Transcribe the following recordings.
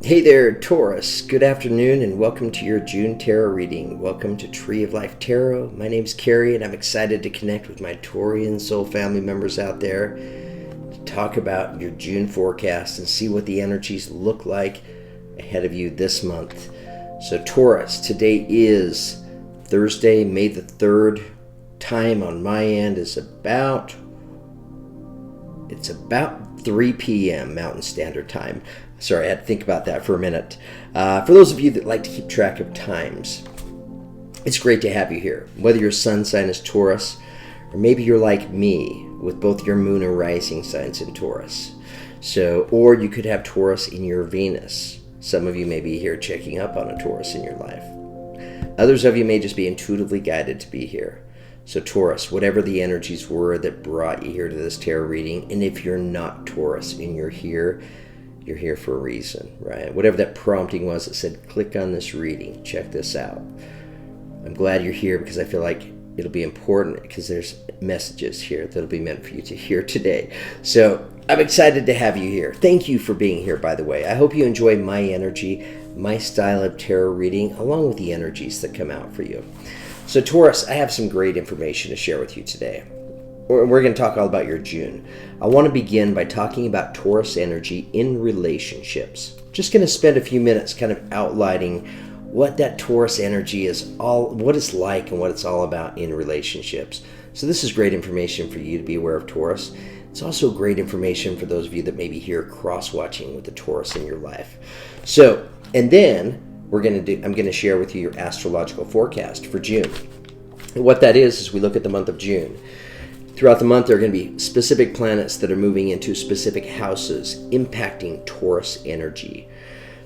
Hey there, Taurus. Good afternoon and welcome to your June Tarot Reading. Welcome to Tree of Life Tarot. My name's Carrie and I'm excited to connect with my Taurian soul family members out there to talk about your June forecast and see what the energies look like ahead of you this month. So Taurus, today is Thursday, May the 3rd. Time on my end is about 3 p.m. Mountain Standard Time. Sorry, I had to think about that for a minute. For those of you that like to keep track of times, it's great to have you here. Whether your sun sign is Taurus, or maybe you're like me with both your moon and rising signs in Taurus. Or you could have Taurus in your Venus. Some of you may be here checking up on a Taurus in your life. Others of you may just be intuitively guided to be here. So Taurus, whatever the energies were that brought you here to this tarot reading, and if you're not Taurus and you're here for a reason, right? Whatever that prompting was that said, click on this reading, check this out. I'm glad you're here because I feel like it'll be important because there's messages here that'll be meant for you to hear today. So I'm excited to have you here. Thank you for being here, by the way. I hope you enjoy my energy, my style of tarot reading, along with the energies that come out for you. So Taurus, I have some great information to share with you today. We're going to talk all about your June. I want to begin by talking about Taurus energy in relationships. Just going to spend a few minutes kind of outlining what that Taurus energy is what it's like and what it's all about in relationships. So this is great information for you to be aware of Taurus. It's also great information for those of you that may be here cross-watching with the Taurus in your life. So, and then I'm going to share with you your astrological forecast for June. And what that is we look at the month of June. Throughout the month, there are going to be specific planets that are moving into specific houses, impacting Taurus energy.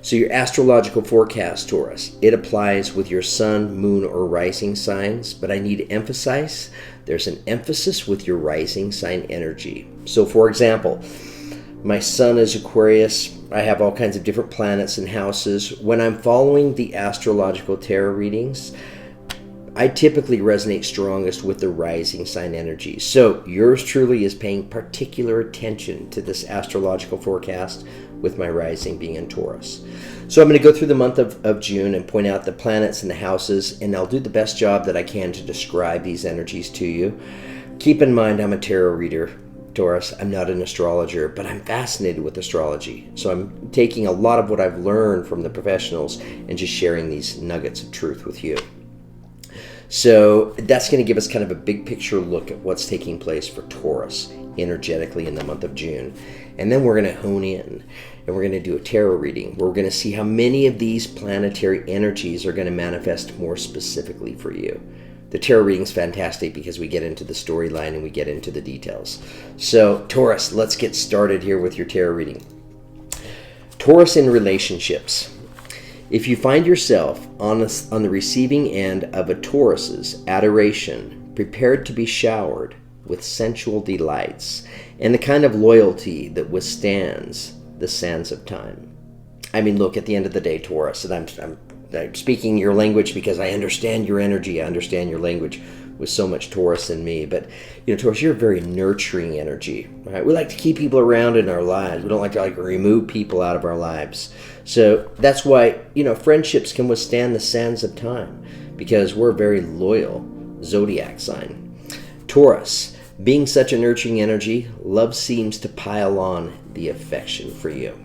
So your astrological forecast, Taurus, it applies with your sun, moon, or rising signs, but I need to emphasize there's an emphasis with your rising sign energy. So for example, my sun is Aquarius. I have all kinds of different planets and houses. When I'm following the astrological tarot readings, I typically resonate strongest with the rising sign energy. So yours truly is paying particular attention to this astrological forecast with my rising being in Taurus. So I'm going to go through the month of June and point out the planets and the houses, and I'll do the best job that I can to describe these energies to you. Keep in mind, I'm a tarot reader, Taurus. I'm not an astrologer, but I'm fascinated with astrology. So I'm taking a lot of what I've learned from the professionals and just sharing these nuggets of truth with you. So that's going to give us kind of a big picture look at what's taking place for Taurus energetically in the month of June. And then we're going to hone in and we're going to do a tarot reading. We're going to see how many of these planetary energies are going to manifest more specifically for you. The tarot reading is fantastic because we get into the storyline and we get into the details. So Taurus, let's get started here with your tarot reading. Taurus in relationships. If you find yourself on the receiving end of a Taurus's adoration, prepared to be showered with sensual delights and the kind of loyalty that withstands the sands of time. I mean, look, at the end of the day, Taurus, and I'm speaking your language because I understand your energy, I understand your language with so much Taurus in me. But, Taurus, you're a very nurturing energy, right? We like to keep people around in our lives. We don't like to remove people out of our lives. So that's why, friendships can withstand the sands of time because we're a very loyal zodiac sign. Taurus, being such a nurturing energy, love seems to pile on the affection for you.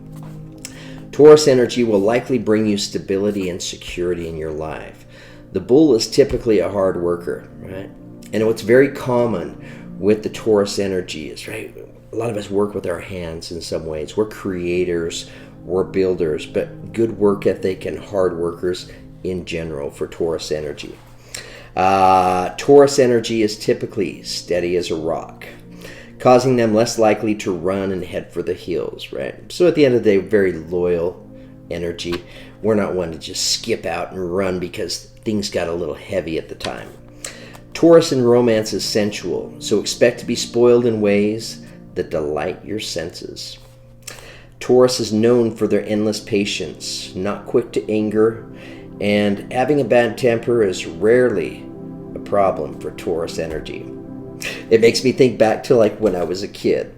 Taurus energy will likely bring you stability and security in your life. The bull is typically a hard worker, right? And what's very common with the Taurus energy is, right, a lot of us work with our hands in some ways. We're creators, we're builders, but good work ethic and hard workers in general for Taurus energy. Taurus energy is typically steady as a rock, causing them less likely to run and head for the hills, right? So at the end of the day, very loyal energy. We're not one to just skip out and run because things got a little heavy at the time. Taurus in romance is sensual, so expect to be spoiled in ways that delight your senses. Taurus is known for their endless patience, not quick to anger, and having a bad temper is rarely a problem for Taurus energy. It makes me think back to when I was a kid.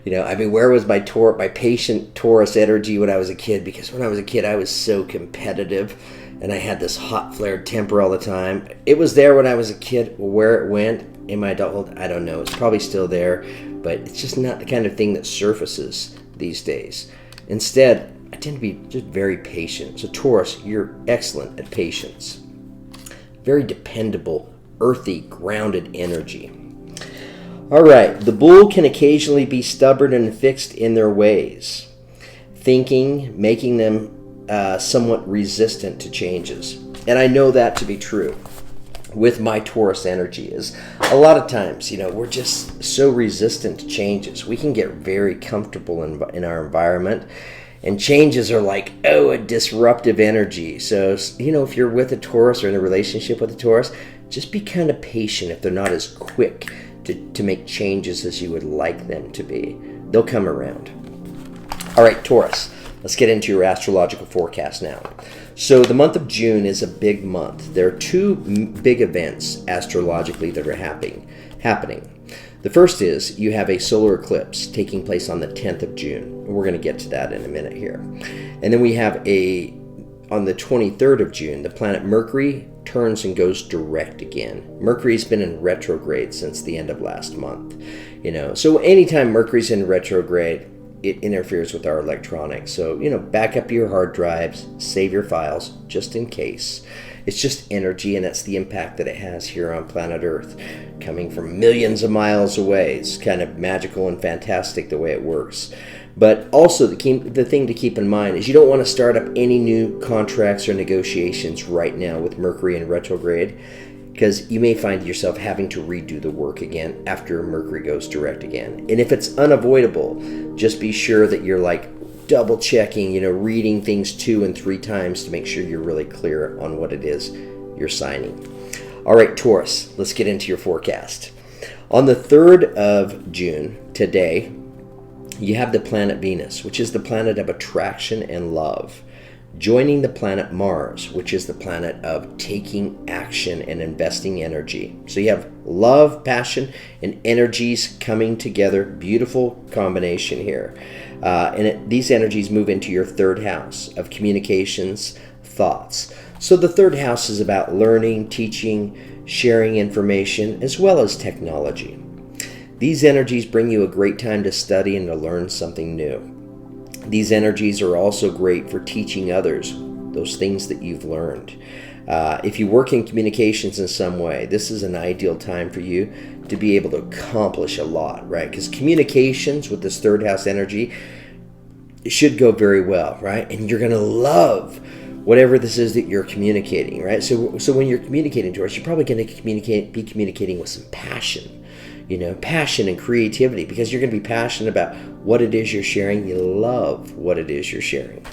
I mean, where was my patient Taurus energy when I was a kid? Because when I was a kid, I was so competitive, and I had this hot, flared temper all the time. It was there when I was a kid. Where it went in my adulthood, I don't know. It's probably still there, but it's just not the kind of thing that surfaces these days. Instead, I tend to be just very patient. So Taurus, you're excellent at patience. Very dependable, earthy, grounded energy. All right, the bull can occasionally be stubborn and fixed in their ways, thinking, making them somewhat resistant to changes. And I know that to be true with my Taurus energy. Is a lot of times, we're just so resistant to changes. We can get very comfortable in our environment, and changes are like, a disruptive energy. So, if you're with a Taurus or in a relationship with a Taurus, just be kind of patient if they're not as quick to make changes as you would like them to be. They'll come around. All right, Taurus, let's get into your astrological forecast now. So the month of June is a big month. There are two big events astrologically that are happening. The first is you have a solar eclipse taking place on the 10th of June. We're going to get to that in a minute here. And then we have on the 23rd of June, the planet Mercury turns and goes direct again. Mercury's been in retrograde since the end of last month. So anytime Mercury's in retrograde, it interferes with our electronics. So, back up your hard drives, save your files, just in case. It's just energy, and that's the impact that it has here on planet Earth, coming from millions of miles away. It's kind of magical and fantastic the way it works. But also the thing to keep in mind is you don't want to start up any new contracts or negotiations right now with Mercury in retrograde, because you may find yourself having to redo the work again after Mercury goes direct again. And if it's unavoidable, just be sure that you're double checking, reading things 2 and 3 times to make sure you're really clear on what it is you're signing. All right, Taurus, let's get into your forecast. On the 3rd of June, today, you have the planet Venus, which is the planet of attraction and love, joining the planet Mars, which is the planet of taking action and investing energy. So you have love, passion, and energies coming together. Beautiful combination here. These energies move into your 3rd house of communications, thoughts. So the 3rd house is about learning, teaching, sharing information, as well as technology. These energies bring you a great time to study and to learn something new. These energies are also great for teaching others those things that you've learned. If you work in communications in some way, this is an ideal time for you to be able to accomplish a lot, right? Because communications with this 3rd house energy should go very well, right? And you're going to love whatever this is that you're communicating, right? So when you're communicating to us, you're probably going to be communicating with some passion. Passion and creativity, because you're going to be passionate about what it is you're sharing. You love what it is you're sharing.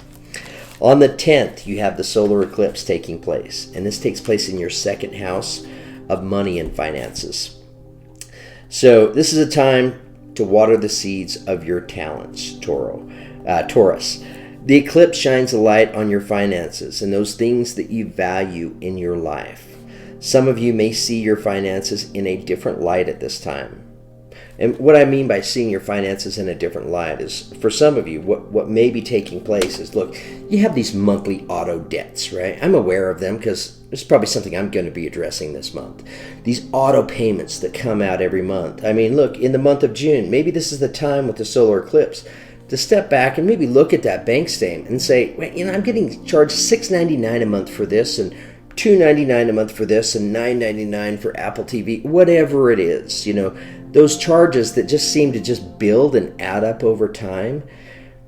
On the 10th, you have the solar eclipse taking place, and this takes place in your 2nd house of money and finances. So this is a time to water the seeds of your talents, Taurus. The eclipse shines a light on your finances and those things that you value in your life. Some of you may see your finances in a different light at this time. And what I mean by seeing your finances in a different light is, for some of you, what may be taking place is, look, you have these monthly auto debts, right? I'm aware of them because it's probably something I'm going to be addressing this month. These auto payments that come out every month. I mean, look, in the month of June, maybe this is the time with the solar eclipse to step back and maybe look at that bank statement and say, wait, I'm getting charged $6.99 a month for this, and $2.99 a month for this, and $9.99 for Apple TV, whatever it is. Those charges that just seem to just build and add up over time,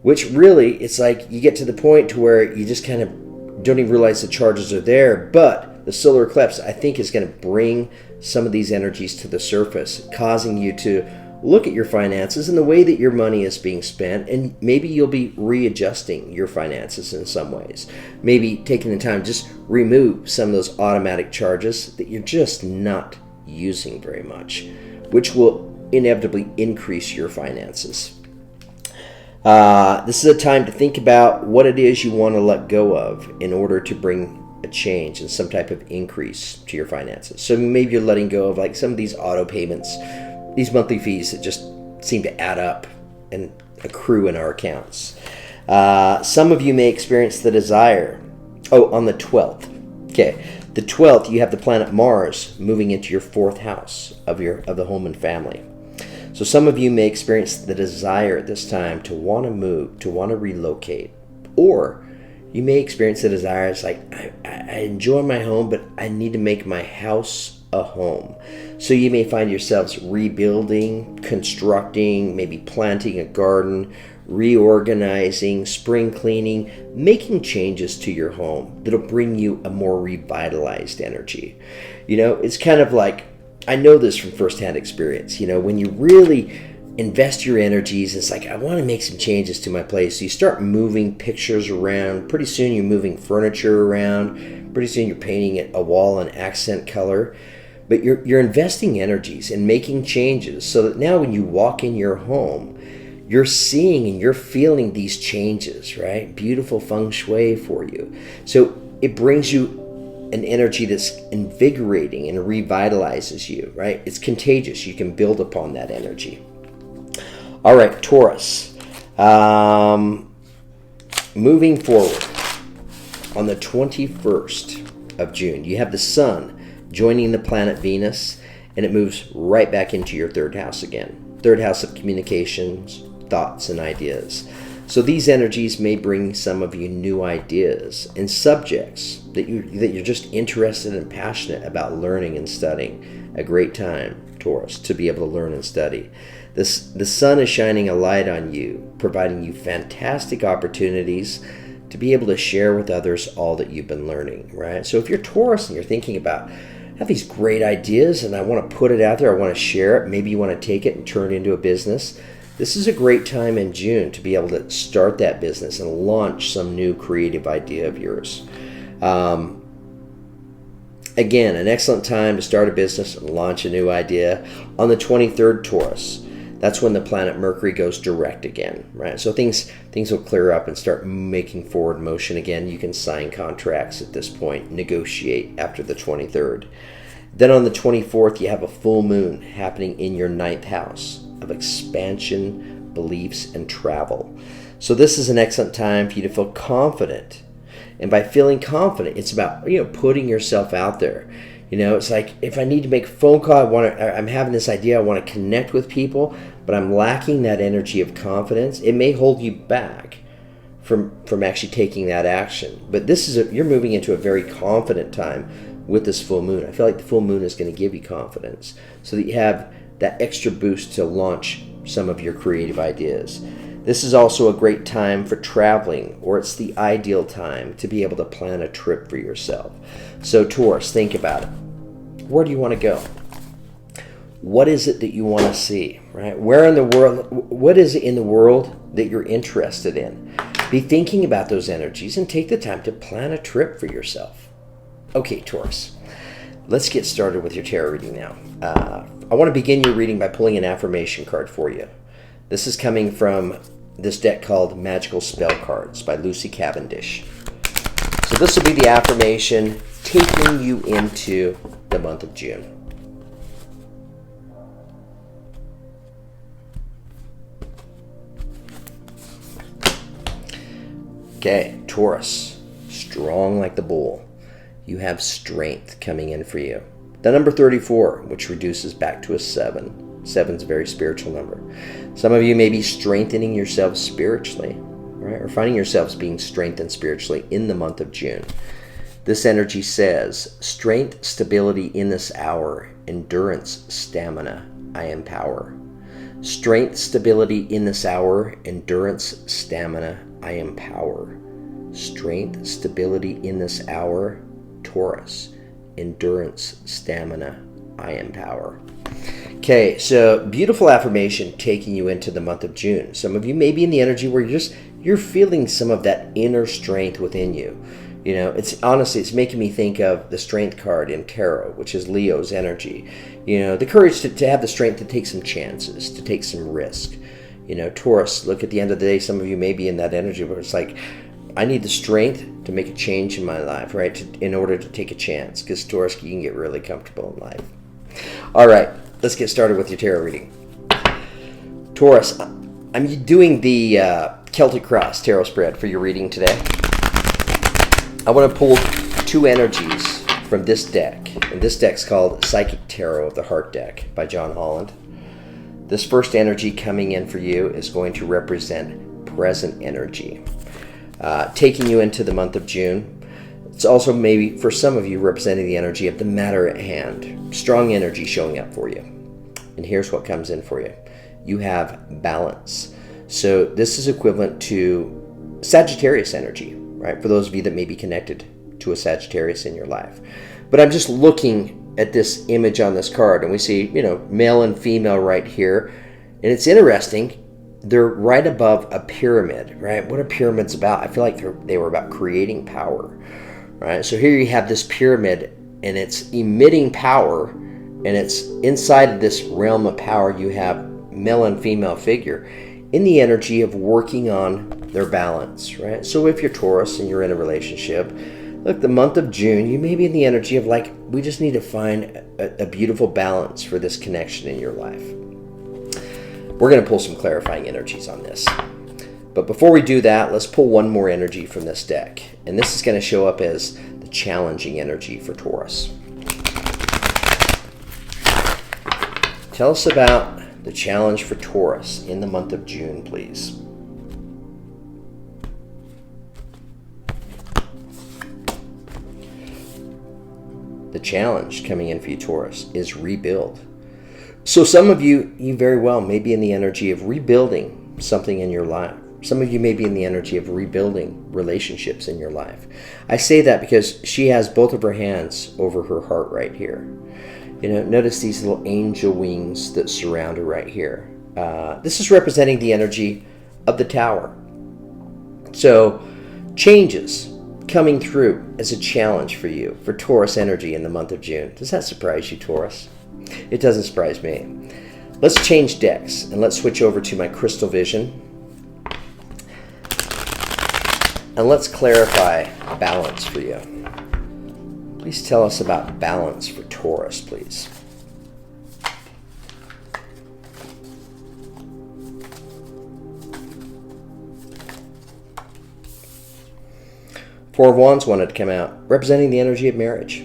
which really, it's like you get to the point to where you just kind of don't even realize the charges are there. But the solar eclipse, I think, is going to bring some of these energies to the surface, causing you to look at your finances and the way that your money is being spent, and maybe you'll be readjusting your finances in some ways. Maybe taking the time to just remove some of those automatic charges that you're just not using very much, which will inevitably increase your finances. This is a time to think about what it is you want to let go of in order to bring a change and some type of increase to your finances. So maybe you're letting go of some of these auto payments, these monthly fees that just seem to add up and accrue in our accounts. Some of you may experience the desire. Oh, on the 12th. Okay, the 12th, you have the planet Mars moving into your 4th house of the home and family. So some of you may experience the desire at this time to want to move, to want to relocate. Or you may experience the desire, it's like, I enjoy my home, but I need to make my house a home. So you may find yourselves rebuilding, constructing, maybe planting a garden, reorganizing, spring cleaning, making changes to your home that'll bring you a more revitalized energy. It's kind of like, I know this from firsthand experience, when you really invest your energies, it's like, I want to make some changes to my place. So you start moving pictures around. Pretty soon you're moving furniture around. Pretty soon you're painting a wall an accent color. But you're investing energies and making changes so that now when you walk in your home, you're seeing and you're feeling these changes, right? Beautiful feng shui for you. So it brings you an energy that's invigorating and revitalizes you, right? It's contagious. You can build upon that energy. All right, Taurus. Moving forward, on the 21st of June, you have the Sun joining the planet Venus, and it moves right back into your 3rd house again. 3rd house of communications, thoughts, and ideas. So these energies may bring some of you new ideas and subjects that you're just interested and passionate about learning and studying. A great time, Taurus, to be able to learn and study. The sun is shining a light on you, providing you fantastic opportunities to be able to share with others all that you've been learning, right? So if you're Taurus and you're thinking about, I have these great ideas and I want to put it out there, I want to share it, maybe you want to take it and turn it into a business, this is a great time in June to be able to start that business and launch some new creative idea of yours. Again, an excellent time to start a business and launch a new idea. On the 23rd, Taurus, that's when the planet Mercury goes direct again, right? So things will clear up and start making forward motion again. You can sign contracts at this point, negotiate after the 23rd. Then on the 24th, you have a full moon happening in your 9th house of expansion, beliefs, and travel. So this is an excellent time for you to feel confident. And by feeling confident, it's about, putting yourself out there. It's like, if I need to make a phone call, I'm having this idea, I want to connect with people, but I'm lacking that energy of confidence. It may hold you back from actually taking that action. But you're moving into a very confident time with this full moon. I feel like the full moon is going to give you confidence so that you have that extra boost to launch some of your creative ideas. This is also a great time for traveling, or it's the ideal time to be able to plan a trip for yourself. So Taurus, think about it. Where do you want to go? What is it that you want to see, right? Where in the world, what is it in the world that you're interested in? Be thinking about those energies and take the time to plan a trip for yourself. Okay, Taurus, let's get started with your tarot reading now. I want to begin your reading by pulling an affirmation card for you. This is coming from this deck called Magical Spell Cards by Lucy Cavendish. So this will be the affirmation taking you into the month of June. Okay, Taurus, strong like the bull. You have strength coming in for you. The number 34, which reduces back to a 7. 7's a very spiritual number. Some of you may be strengthening yourselves spiritually, right? Or finding yourselves being strengthened spiritually in the month of June. This energy says, strength, stability in this hour, endurance, stamina, I empower. Strength, stability in this hour, endurance, stamina, I empower. Strength, stability in this hour, Taurus, endurance, stamina, I empower. Okay, so beautiful affirmation taking you into the month of June. Some of you may be in the energy where you're feeling some of that inner strength within you. It's making me think of the strength card in tarot, which is Leo's energy. The courage to have the strength to take some chances, to take some risk. Taurus, look, at the end of the day, some of you may be in that energy where it's like, I need the strength to make a change in my life, right? In order to take a chance, because Taurus, you can get really comfortable in life. All right, let's get started with your tarot reading. Taurus, I'm doing the Celtic Cross Tarot spread for your reading today. I want to pull two energies from this deck. And this deck's called Psychic Tarot of the Heart deck by John Holland. This first energy coming in for you is going to represent present energy, taking you into the month of June. It's also maybe for some of you representing the energy of the matter at hand. Strong energy showing up for you. And here's what comes in for you. You have balance. So this is equivalent to Sagittarius energy, right? For those of you that may be connected to a Sagittarius in your life. But I'm just looking at this image on this card, and we see, male and female right here. And it's interesting. They're right above a pyramid, right? What are pyramids about? I feel like they were about creating power, right? So here you have this pyramid, and it's emitting power, and it's inside of this realm of power. You have male and female figure in the energy of working on their balance, right? So if you're Taurus and you're in a relationship, look, the month of June, you may be in the energy of like, we just need to find a beautiful balance for this connection in your life. We're going to pull some clarifying energies on this. But before we do that, let's pull one more energy from this deck. And this is going to show up as the challenging energy for Taurus. Tell us about the challenge for Taurus in the month of June, please. The challenge coming in for you, Taurus, is rebuild. So some of you very well may be in the energy of rebuilding something in your life. Some of you may be in the energy of rebuilding relationships in your life. I say that because she has both of her hands over her heart right here. Notice these little angel wings that surround her right here. This is representing the energy of the Tower. So changes coming through as a challenge for you, for Taurus energy in the month of June. Does that surprise you, Taurus? It doesn't surprise me. Let's change decks and let's switch over to my crystal vision. And let's clarify balance for you. Please tell us about balance for Taurus, please. Four of Wands wanted to come out, representing the energy of marriage.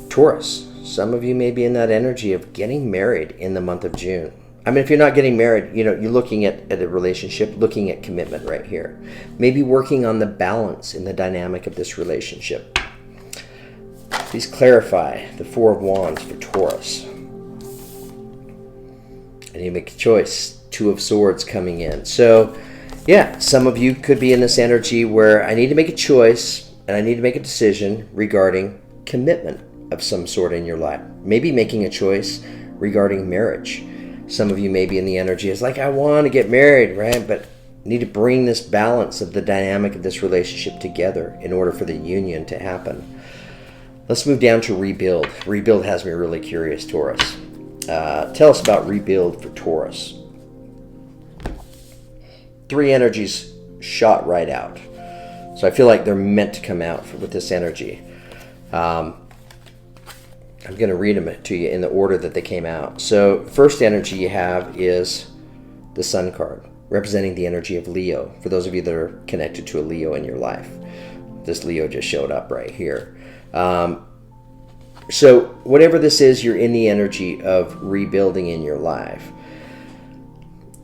Taurus, some of you may be in that energy of getting married in the month of June. I mean, if you're not getting married, you're looking at a relationship, looking at commitment right here. Maybe working on the balance in the dynamic of this relationship. Please clarify the Four of Wands for Taurus. And you make a choice. Two of Swords coming in. So, yeah, some of you could be in this energy where I need to make a choice and I need to make a decision regarding commitment of some sort in your life. Maybe making a choice regarding marriage. Some of you may be in the energy, it's like, I want to get married, right? But need to bring this balance of the dynamic of this relationship together in order for the union to happen. Let's move down to rebuild. Rebuild has me really curious, Taurus. Tell us about rebuild for Taurus. Three energies shot right out. So I feel like they're meant to come out with this energy. I'm going to read them to you in the order that they came out. So first energy you have is the Sun card, representing the energy of Leo. For those of you that are connected to a Leo in your life. This Leo just showed up right here. So whatever this is, you're in the energy of rebuilding in your life.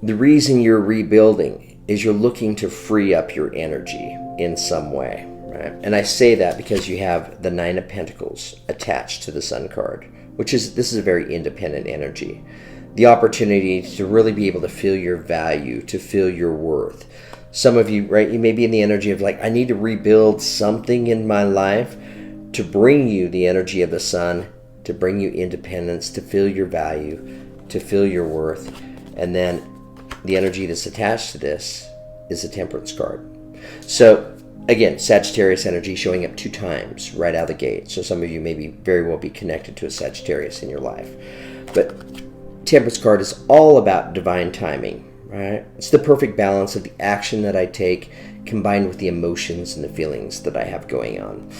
The reason you're rebuilding is you're looking to free up your energy in some way, right? And I say that because you have the Nine of Pentacles attached to the Sun card, this is a very independent energy. The opportunity to really be able to feel your value, to feel your worth. Some of you, right, you may be in the energy of like, I need to rebuild something in my life to bring you the energy of the Sun, to bring you independence, to feel your value, to feel your worth. And then the energy that's attached to this is the Temperance card. So again, Sagittarius energy showing up 2 times right out of the gate. So some of you may very well be connected to a Sagittarius in your life. But Temperance card is all about divine timing, right? It's the perfect balance of the action that I take combined with the emotions and the feelings that I have going on.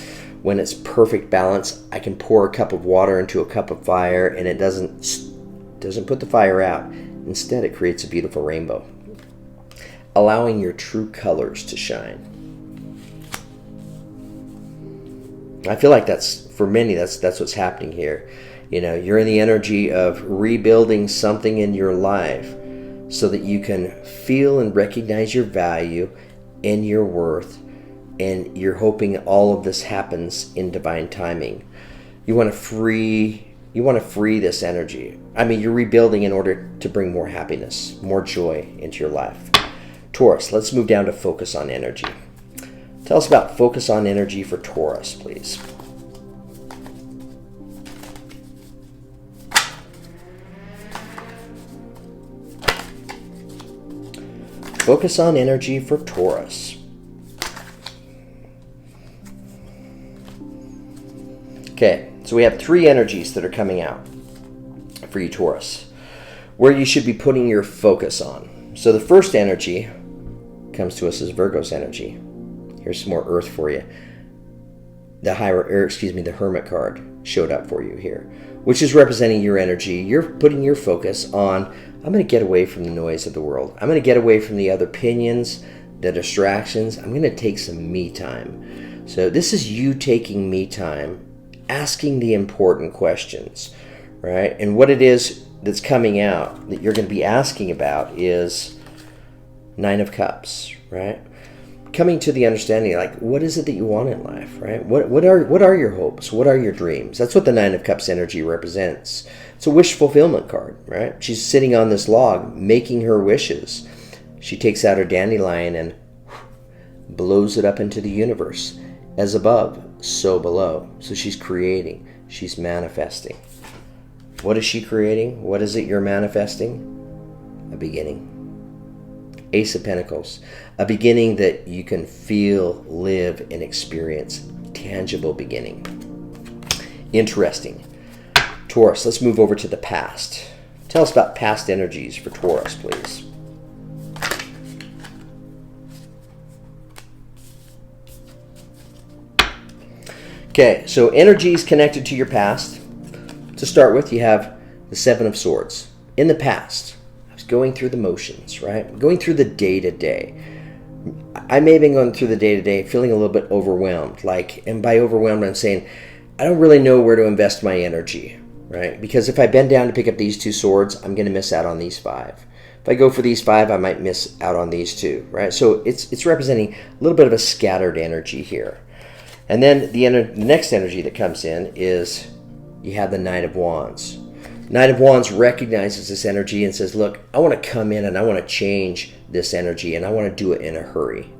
When it's perfect balance, I can pour a cup of water into a cup of fire and it doesn't put the fire out. Instead, it creates a beautiful rainbow. allowing your true colors to shine. I feel like that's, for many, that's what's happening here. You know, you're in the energy of rebuilding something in your life so that you can feel and recognize your value and your worth, and you're hoping all of this happens in divine timing. You want to free this energy. I mean, you're rebuilding in order to bring more happiness, more joy into your life. Taurus, let's move down to focus on energy. Tell us about focus on energy for Taurus, please. Focus on energy for Taurus. Okay, so we have three energies that are coming out for you, Taurus, where you should be putting your focus on. So the first energy comes to us as Virgo's energy. Here's some more earth for you. The Hermit card showed up for you here, which is representing your energy. You're putting your focus on, I'm going to get away from the noise of the world. I'm going to get away from the other opinions, the distractions. I'm going to take some me time. So this is you taking me time, asking the important questions, right? And what it is that's coming out that you're going to be asking about is Nine of Cups, right? Coming to the understanding, like, what is it that you want in life, right? What are your hopes? What are your dreams? That's what the Nine of Cups energy represents. It's a wish fulfillment card, right? She's sitting on this log, making her wishes. She takes out her dandelion and blows it up into the universe. As above, so below. So she's creating. She's manifesting. What is she creating? What is it you're manifesting? A beginning. Ace of Pentacles. A beginning that you can feel, live, and experience. Tangible beginning. Interesting. Taurus, let's move over to the past. Tell us about past energies for Taurus, please. Okay, so energies connected to your past. To start with, you have the Seven of Swords. In the past, I was going through the motions, right? Going through the day-to-day. I may have been going through the day-to-day feeling a little bit overwhelmed. And by overwhelmed, I'm saying, I don't really know where to invest my energy, right? Because if I bend down to pick up these two swords, I'm going to miss out on these five. If I go for these five, I might miss out on these two, right? So it's representing a little bit of a scattered energy here. And then the next energy that comes in is you have the Knight of Wands. Knight of Wands recognizes this energy and says, look, I want to come in and I want to change this energy, and I want to do it in a hurry.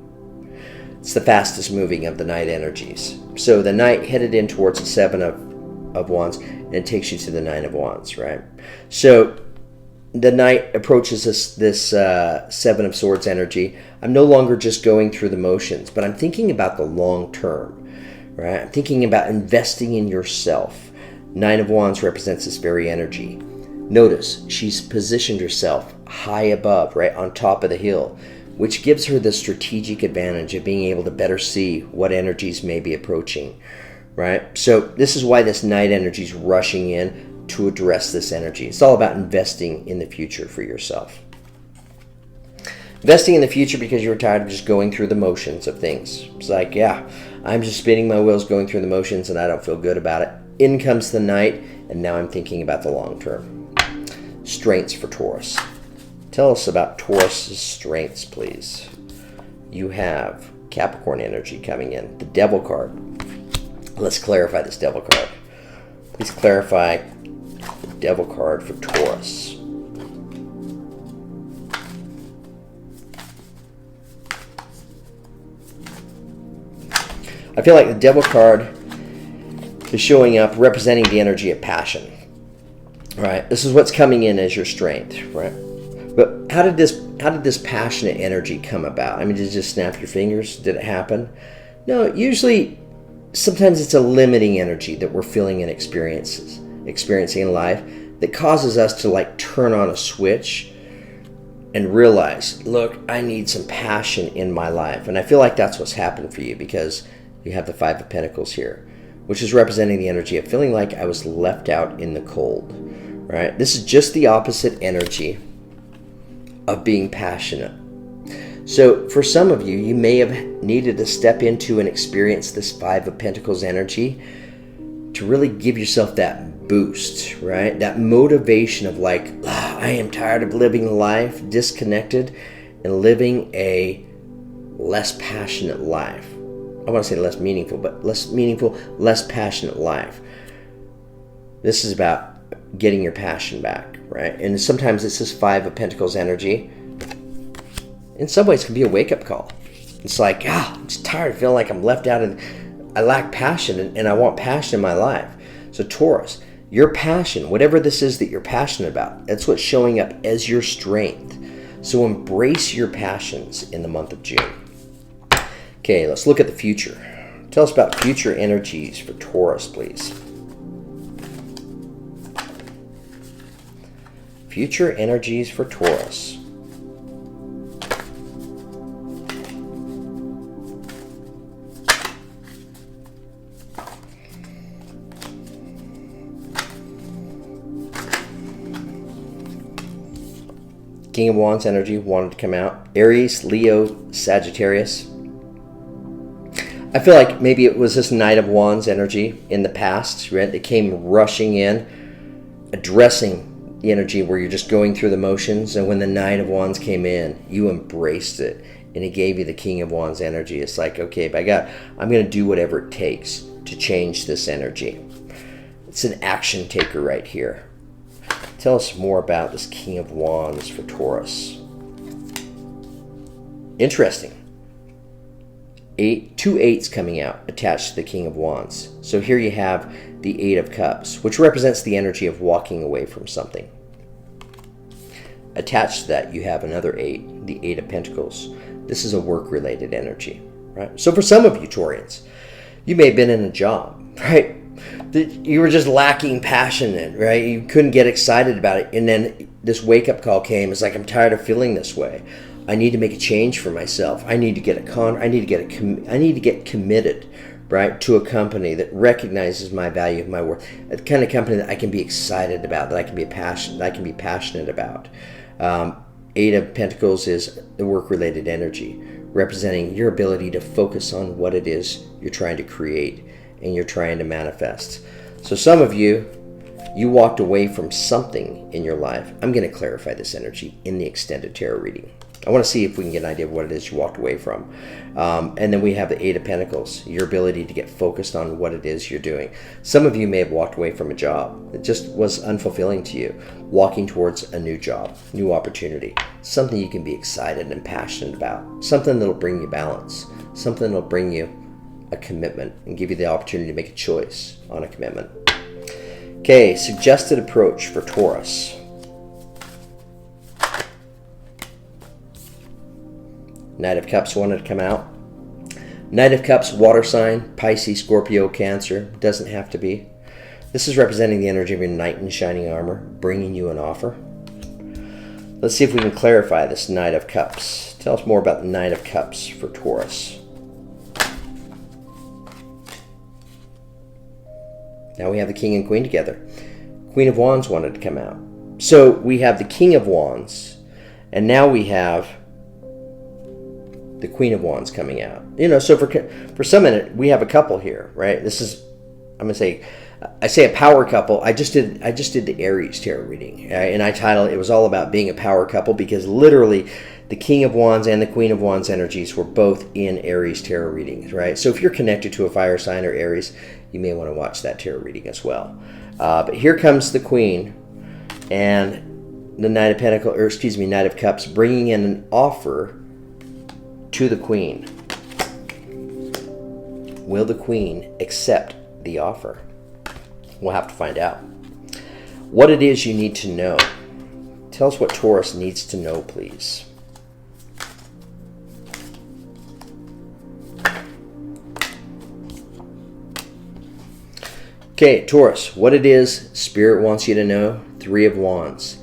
It's the fastest moving of the Knight energies. So the Knight headed in towards the Seven of Wands, and it takes you to the Nine of Wands, right? So the Knight approaches this Seven of Swords energy. I'm no longer just going through the motions, but I'm thinking about the long term, right? I'm thinking about investing in yourself. Nine of Wands represents this very energy. Notice she's positioned herself high above, right on top of the hill, which gives her the strategic advantage of being able to better see what energies may be approaching, right? So this is why this Knight energy is rushing in to address this energy. It's all about investing in the future for yourself. Investing in the future because you're tired of just going through the motions of things. It's like, yeah, I'm just spinning my wheels going through the motions and I don't feel good about it. In comes the Knight, and now I'm thinking about the long term. Strengths for Taurus. Tell us about Taurus's strengths, please. You have Capricorn energy coming in. The Devil card. Let's clarify this Devil card. Please clarify the Devil card for Taurus. I feel like the Devil card is showing up representing the energy of passion. Right? This is what's coming in as your strength, right? But how did this passionate energy come about? I mean, did it just snap your fingers? Did it happen? No, usually sometimes it's a limiting energy that we're feeling and experiencing in life that causes us to turn on a switch and realize, look, I need some passion in my life. And I feel like that's what's happened for you because you have the Five of Pentacles here, which is representing the energy of feeling like I was left out in the cold, right? This is just the opposite energy of being passionate. So for some of you, you may have needed to step into and experience this Five of Pentacles energy to really give yourself that boost, right? That motivation of like, I am tired of living life disconnected and living a less passionate life. I want to say less meaningful, but less passionate life. This is about getting your passion back, right? And sometimes it's this Five of Pentacles energy. In some ways, it can be a wake-up call. It's like, I'm just tired of feeling like I'm left out and I lack passion, and I want passion in my life. So Taurus, your passion, whatever this is that you're passionate about, that's what's showing up as your strength. So embrace your passions in the month of June. Okay, let's look at the future. Tell us about future energies for Taurus, please. Future energies for Taurus. King of Wands energy wanted to come out. Aries, Leo, Sagittarius. I feel like maybe it was this Knight of Wands energy in the past, right? That came rushing in, addressing the energy where you're just going through the motions. And when the Knight of Wands came in, you embraced it. And it gave you the King of Wands energy. It's like, okay, I'm going to do whatever it takes to change this energy. It's an action taker right here. Tell us more about this King of Wands for Taurus. Interesting. 2 8s coming out attached to the King of Wands. So here you have the 8 of Cups, which represents the energy of walking away from something. Attached to that, you have another 8, the 8 of Pentacles. This is a work-related energy, right? So for some of you Taurians, you may have been in a job, right? You were just lacking passion in, right? You couldn't get excited about it. And then this wake-up call came. It's like, I'm tired of feeling this way. I need to make a change for myself. I need to get committed, right, to a company that recognizes my value, my worth, a kind of company that I can be excited about, that I can be passionate about. 8 of Pentacles is the work-related energy, representing your ability to focus on what it is you're trying to create and you're trying to manifest. So some of you walked away from something in your life. I'm going to clarify this energy in the extended tarot reading. I want to see if we can get an idea of what it is you walked away from. And then we have the 8 of Pentacles, your ability to get focused on what it is you're doing. Some of you may have walked away from a job that just was unfulfilling to you, walking towards a new job, new opportunity, something you can be excited and passionate about, something that'll bring you balance, something that'll bring you a commitment and give you the opportunity to make a choice on a commitment. Okay, suggested approach for Taurus. Knight of Cups wanted to come out. Knight of Cups, water sign, Pisces, Scorpio, Cancer. Doesn't have to be. This is representing the energy of your knight in shining armor, bringing you an offer. Let's see if we can clarify this Knight of Cups. Tell us more about the Knight of Cups for Taurus. Now we have the King and Queen together. Queen of Wands wanted to come out. So we have the King of Wands, and now we have the Queen of Wands coming out. So for some minute, we have a couple here, right? This is, I say a power couple. I just did the Aries tarot reading, right? And I titled it was all about being a power couple, because literally the King of Wands and the Queen of Wands energies were both in Aries tarot readings, right? So if you're connected to a fire sign or Aries, you may want to watch that tarot reading as well. But here comes the Queen and the Knight of Cups, bringing in an offer to the Queen. Will the Queen accept the offer? We'll have to find out. What it is you need to know. Tell us what Taurus needs to know, please. Okay, Taurus, what it is Spirit wants you to know. 3 of Wands.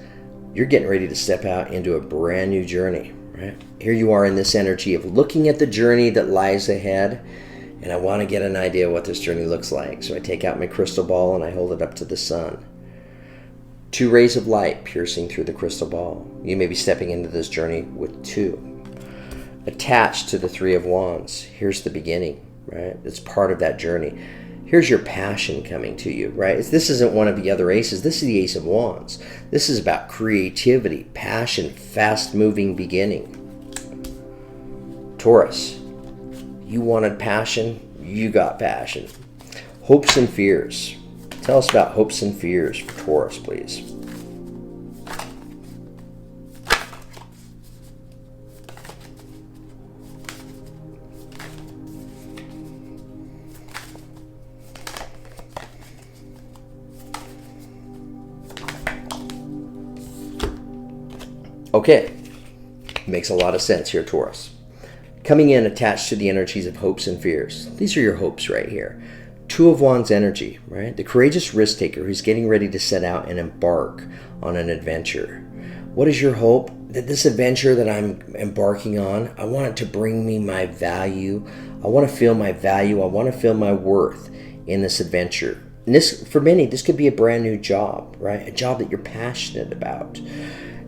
You're getting ready to step out into a brand new journey, right? Here you are in this energy of looking at the journey that lies ahead, and I want to get an idea of what this journey looks like. So I take out my crystal ball and I hold it up to the sun. 2 rays of light piercing through the crystal ball. You may be stepping into this journey with 2. attached to the Three of Wands. Here's the beginning, right? It's part of that journey. Here's your passion coming to you, right? This isn't one of the other aces. This is the Ace of Wands. This is about creativity, passion, fast-moving beginning. Taurus, you wanted passion, you got passion. Hopes and fears. Tell us about hopes and fears for Taurus, please. Okay, makes a lot of sense here, Taurus. Coming in attached to the energies of hopes and fears. These are your hopes right here. Two of Wands energy, right? The courageous risk taker who's getting ready to set out and embark on an adventure. What is your hope? That this adventure that I'm embarking on, I want it to bring me my value. I want to feel my value. I want to feel my worth in this adventure. And this, for many, this could be a brand new job, right? A job that you're passionate about.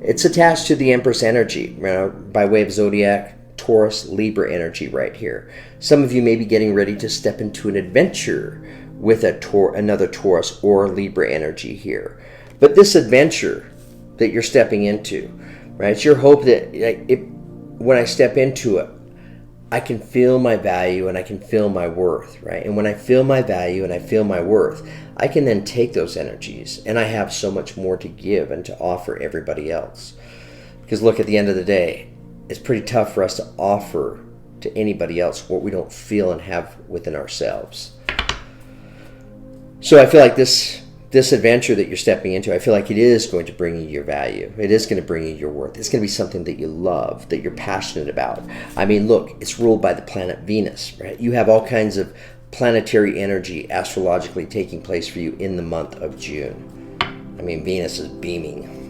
It's attached to the Empress energy, by way of zodiac, Taurus, Libra energy right here. Some of you may be getting ready to step into an adventure with another Taurus or Libra energy here. But this adventure that you're stepping into, right? It's your hope that when I step into it, I can feel my value and I can feel my worth, right? And when I feel my value and I feel my worth, I can then take those energies and I have so much more to give and to offer everybody else. Because look, at the end of the day, it's pretty tough for us to offer to anybody else what we don't feel and have within ourselves. So I feel like this adventure that you're stepping into, I feel like it is going to bring you your value. It is going to bring you your worth. It's going to be something that you love, that you're passionate about. I mean, look, it's ruled by the planet Venus, right? You have all kinds of planetary energy astrologically taking place for you in the month of June. I mean, Venus is beaming.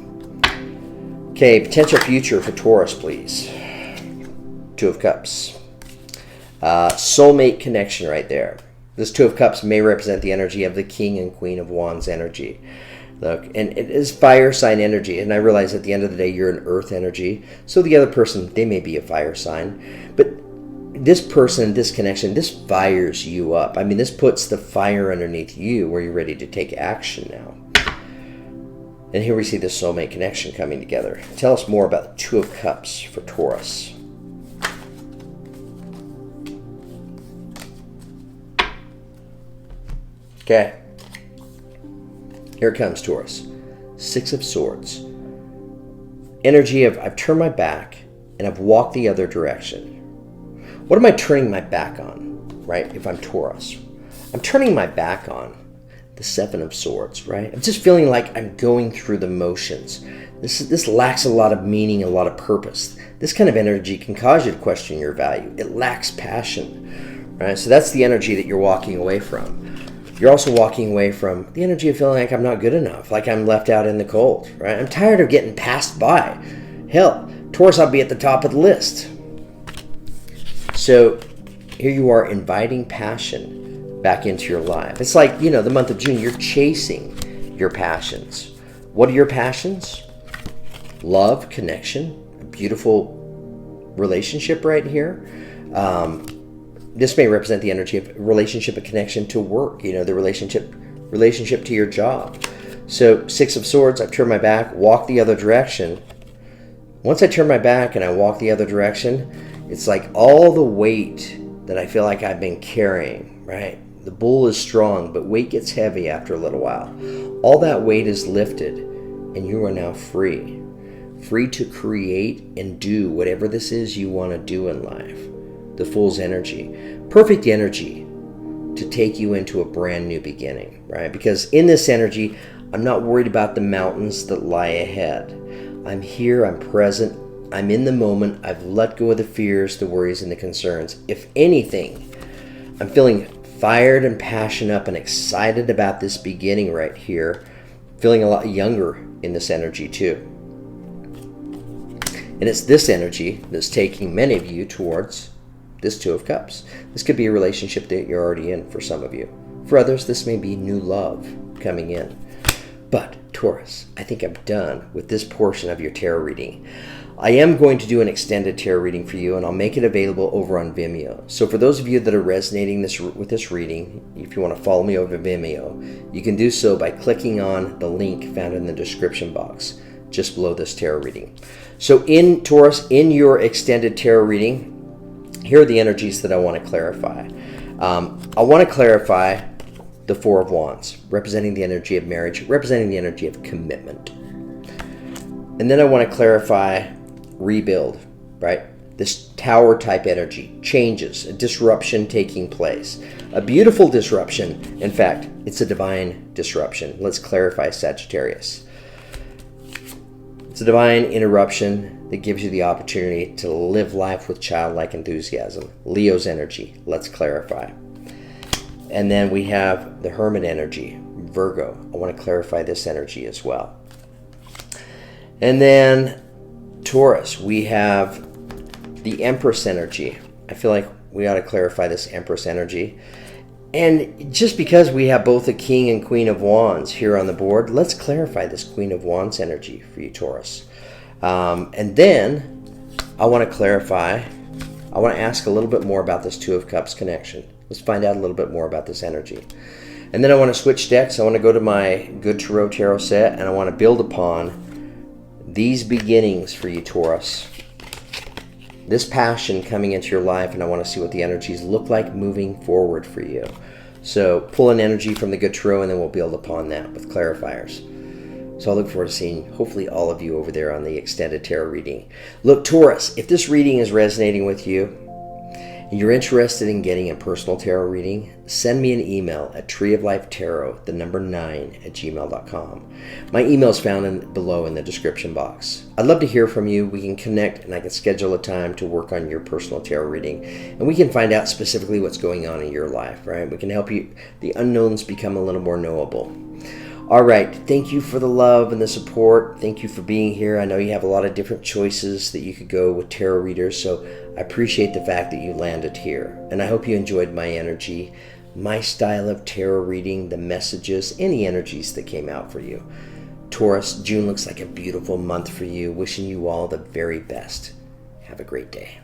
Okay, potential future for Taurus, please. Two of Cups. Soulmate connection right there. This Two of Cups may represent the energy of the King and Queen of Wands energy. Look, and it is fire sign energy, and I realize at the end of the day you're an earth energy, so the other person, they may be a fire sign, but this person, this connection, this fires you up. I mean, this puts the fire underneath you where you're ready to take action now. And here we see the soulmate connection coming together. Tell us more about the Two of Cups for Taurus. Okay. Here it comes, Taurus. Six of Swords. Energy of I've turned my back and I've walked the other direction. What am I turning my back on, right, if I'm Taurus? I'm turning my back on the Seven of Swords, right? I'm just feeling like I'm going through the motions. This lacks a lot of meaning, a lot of purpose. This kind of energy can cause you to question your value. It lacks passion, right? So that's the energy that you're walking away from. You're also walking away from the energy of feeling like I'm not good enough, like I'm left out in the cold, right? I'm tired of getting passed by. Hell, Taurus, I'll be at the top of the list. So here you are inviting passion back into your life. It's like, the month of June, you're chasing your passions. What are your passions? Love, connection, a beautiful relationship right here. This may represent the energy of relationship, a connection to work, the relationship to your job. So Six of Swords, I've turned my back, walk the other direction. Once I turn my back and I walk the other direction, it's like all the weight that I feel like I've been carrying, right? The bull is strong, but weight gets heavy after a little while. All that weight is lifted and you are now free. Free to create and do whatever this is you want to do in life. The Fool's energy. Perfect energy to take you into a brand new beginning, right? Because in this energy, I'm not worried about the mountains that lie ahead. I'm here, I'm present, I'm in the moment, I've let go of the fears, the worries, and the concerns. If anything, I'm feeling fired and passionate up and excited about this beginning right here, feeling a lot younger in this energy too. And it's this energy that's taking many of you towards this Two of Cups. This could be a relationship that you're already in for some of you. For others, this may be new love coming in. But Taurus, I think I'm done with this portion of your tarot reading. I am going to do an extended tarot reading for you, and I'll make it available over on Vimeo. So for those of you that are resonating with this reading, if you want to follow me over Vimeo, you can do so by clicking on the link found in the description box just below this tarot reading. So in Taurus, in your extended tarot reading, here are the energies that I want to clarify. I want to clarify the Four of Wands, representing the energy of marriage, representing the energy of commitment. And then I want to clarify rebuild, right? This tower type energy, changes, a disruption taking place, a beautiful disruption. In fact, it's a divine disruption. Let's clarify Sagittarius. It's a divine interruption that gives you the opportunity to live life with childlike enthusiasm. Leo's energy, let's clarify. And then we have the Hermit energy, Virgo. I want to clarify this energy as well. And then Taurus, we have the Empress energy. I feel like we ought to clarify this Empress energy. And just because we have both the King and Queen of Wands here on the board, let's clarify this Queen of Wands energy for you, Taurus. And then I want to clarify, I want to ask a little bit more about this Two of Cups connection. Let's find out a little bit more about this energy. And then I want to switch decks. I want to go to my Good Tarot set, and I want to build upon these beginnings for you, Taurus. This passion coming into your life, and I want to see what the energies look like moving forward for you. So pull an energy from the Good Tarot, and then we'll build upon that with clarifiers. So I look forward to seeing hopefully all of you over there on the extended tarot reading. Look, Taurus, if this reading is resonating with you, and you're interested in getting a personal tarot reading, send me an email at treeoflifetarot9@gmail.com. My email is found below in the description box. I'd love to hear from you. We can connect, and I can schedule a time to work on your personal tarot reading, and we can find out specifically what's going on in your life, right? We can help you, the unknowns become a little more knowable. All right, thank you for the love and the support. Thank you for being here. I know you have a lot of different choices that you could go with tarot readers, so I appreciate the fact that you landed here. And I hope you enjoyed my energy, my style of tarot reading, the messages, and the energies that came out for you. Taurus, June looks like a beautiful month for you. Wishing you all the very best. Have a great day.